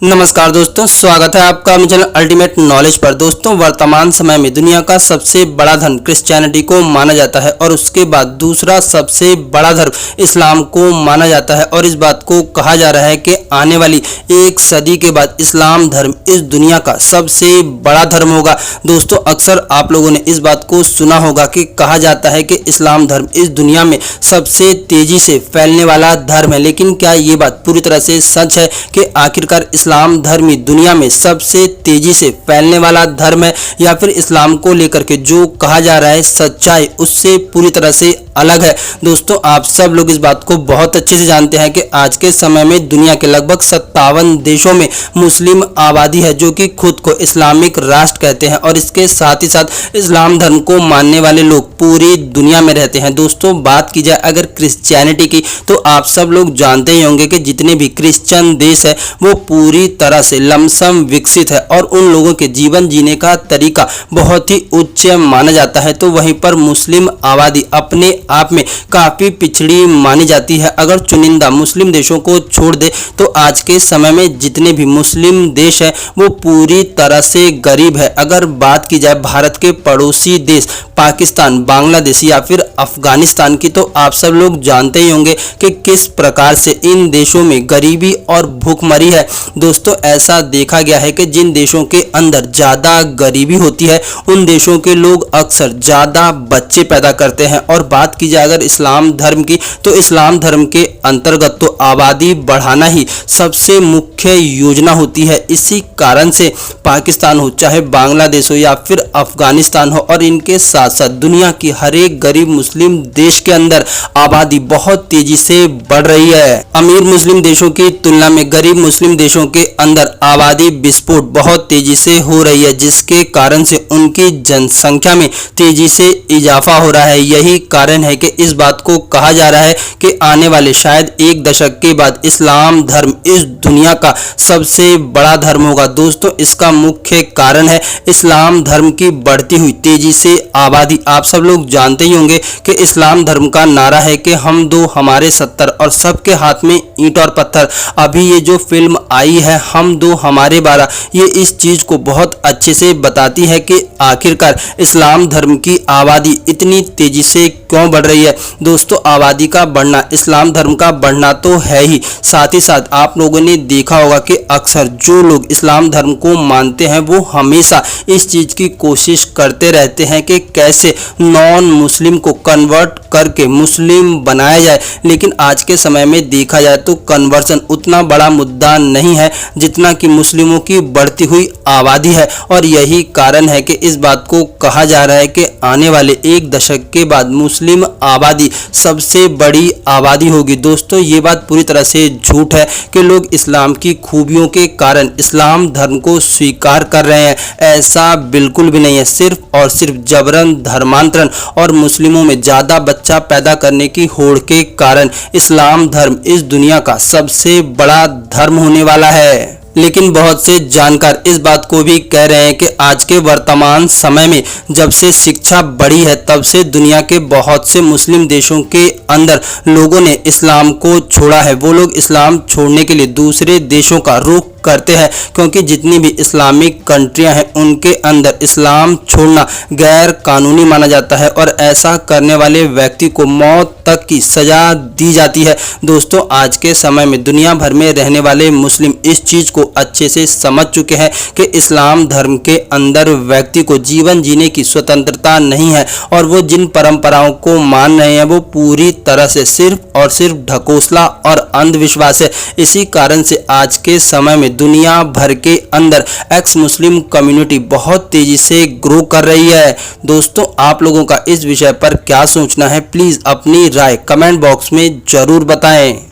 नमस्कार दोस्तों, स्वागत है आपका अपने चैनल अल्टीमेट नॉलेज पर। दोस्तों, वर्तमान समय में दुनिया का सबसे बड़ा धर्म क्रिश्चियनिटी को माना जाता है और उसके बाद दूसरा सबसे बड़ा धर्म इस्लाम को माना जाता है। और इस बात को कहा जा रहा है कि आने वाली एक सदी के बाद इस्लाम धर्म इस दुनिया का सबसे बड़ा धर्म होगा। दोस्तों, अक्सर आप लोगों ने इस बात को सुना होगा कि कहा जाता है कि इस्लाम धर्म इस दुनिया में सबसे तेजी से फैलने वाला धर्म है। लेकिन क्या ये बात पूरी तरह से सच है कि आखिरकार इस्लाम धर्म ही दुनिया में सबसे तेजी से फैलने वाला धर्म है, या फिर इस्लाम को लेकर के जो कहा जा रहा है सच्चाई उससे पूरी तरह से अलग है? दोस्तों, आप सब लोग इस बात को बहुत अच्छे से जानते हैं कि आज के समय में दुनिया के लगभग 57 देशों में मुस्लिम आबादी है जो कि खुद को इस्लामिक राष्ट्र कहते हैं, और इसके साथ ही साथ इस्लाम धर्म को मानने वाले लोग पूरी दुनिया में रहते हैं। दोस्तों, बात की जाए अगर क्रिश्चियनिटी की, तो आप सब लोग जानते ही होंगे कि जितने भी क्रिश्चियन देश है वो पूरी तरह से लमसम विकसित है और उन लोगों के जीवन जीने का तरीका बहुत ही उच्च माना जाता है। तो वहीं पर मुस्लिम आबादी अपने आप में काफी पिछड़ी मानी जाती है। अगर चुनिंदा मुस्लिम देशों को छोड़ दे तो आज के समय में जितने भी मुस्लिम देश है वो पूरी तरह से गरीब है। अगर बात की जाए भारत के पड़ोसी देश पाकिस्तान, बांग्लादेश या फिर अफगानिस्तान की, तो आप सब लोग जानते ही होंगे कि किस प्रकार से इन देशों में गरीबी और भूखमरी है। दोस्तों, ऐसा देखा गया है कि जिन देशों के अंदर ज़्यादा गरीबी होती है उन देशों के लोग अक्सर ज़्यादा बच्चे पैदा करते हैं। और बात की जाए अगर इस्लाम धर्म की, तो इस्लाम धर्म के अंतर्गत तो आबादी बढ़ाना ही सबसे मुख्य योजना होती है। इसी कारण से पाकिस्तान हो, चाहे बांग्लादेश हो या फिर अफगानिस्तान हो, और इनके साथ साथ दुनिया की हर एक गरीब मुस्लिम देश के अंदर आबादी बहुत तेजी से बढ़ रही है। अमीर मुस्लिम देशों की तुलना में गरीब मुस्लिम देशों के अंदर आबादी विस्फोट बहुत तेजी से हो रही है, जिसके कारण से उनकी जनसंख्या में तेजी से इजाफा हो रहा है। यही कारण है कि इस बात को कहा जा रहा है कि आने वाले शायद एक दशक के बाद इस्लाम धर्म इस दुनिया का सबसे बड़ा धर्म होगा। दोस्तों, इसका मुख्य कारण है इस्लाम धर्म की बढ़ती हुई तेजी से आबादी। आप सब लोग जानते ही होंगे कि इस्लाम धर्म का नारा है कि हम दो हमारे 70 और सबके हाथ में ईंट और पत्थर। अभी ये जो फिल्म आई है हम दो हमारे 12, ये इस चीज को बहुत अच्छे से बताती है कि आखिरकार इस्लाम धर्म की आबादी इतनी तेजी से क्यों बढ़ रही है। दोस्तों, आबादी का बढ़ना इस्लाम धर्म का बढ़ना तो है ही, साथ ही साथ आप लोगों ने देखा होगा कि अक्सर जो लोग इस्लाम धर्म को मानते हैं वो हमेशा इस चीज की कोशिश करते रहते हैं कि कैसे नॉन मुस्लिम को कन्वर्ट करके मुस्लिम बनाया जाए। लेकिन आज के समय में देखा जाए तो कन्वर्सन उतना बड़ा मुद्दा नहीं है जितना कि मुस्लिमों की बढ़ती हुई आबादी है। और यही कारण है कि इस बात को कहा जा रहा है कि आने वाले एक दशक के बाद मुस्लिम आबादी सबसे बड़ी आबादी होगी। दोस्तों, ये बात पूरी तरह से झूठ है कि लोग इस्लाम की खूबियों के कारण इस्लाम धर्म को स्वीकार कर रहे हैं। ऐसा बिल्कुल भी नहीं है। सिर्फ और सिर्फ जबरन धर्मांतरण और मुस्लिमों में ज़्यादा बच्चा पैदा करने की होड़ के कारण इस्लाम धर्म इस दुनिया का सबसे बड़ा धर्म होने वाला है। लेकिन बहुत से जानकार इस बात को भी कह रहे हैं कि आज के वर्तमान समय में जब से शिक्षा बढ़ी है तब से दुनिया के बहुत से मुस्लिम देशों के अंदर लोगों ने इस्लाम को छोड़ा है। वो लोग इस्लाम छोड़ने के लिए दूसरे देशों का रुख करते हैं, क्योंकि जितनी भी इस्लामिक कंट्रियां हैं उनके अंदर इस्लाम छोड़ना गैर कानूनी माना जाता है और ऐसा करने वाले व्यक्ति को मौत तक की सजा दी जाती है। दोस्तों, आज के समय में दुनिया भर में रहने वाले मुस्लिम इस चीज को अच्छे से समझ चुके हैं कि इस्लाम धर्म के अंदर व्यक्ति को जीवन जीने की स्वतंत्रता नहीं है, और वो जिन परंपराओं को मान रहे हैं वो पूरी तरह से सिर्फ और सिर्फ ढकोसला और अंधविश्वास है। इसी कारण से आज के समय में दुनिया भर के अंदर एक्स मुस्लिम कम्युनिटी बहुत तेजी से ग्रो कर रही है। दोस्तों, आप लोगों का इस विषय पर क्या सोचना है, प्लीज अपनी राय कमेंट बॉक्स में जरूर बताएं।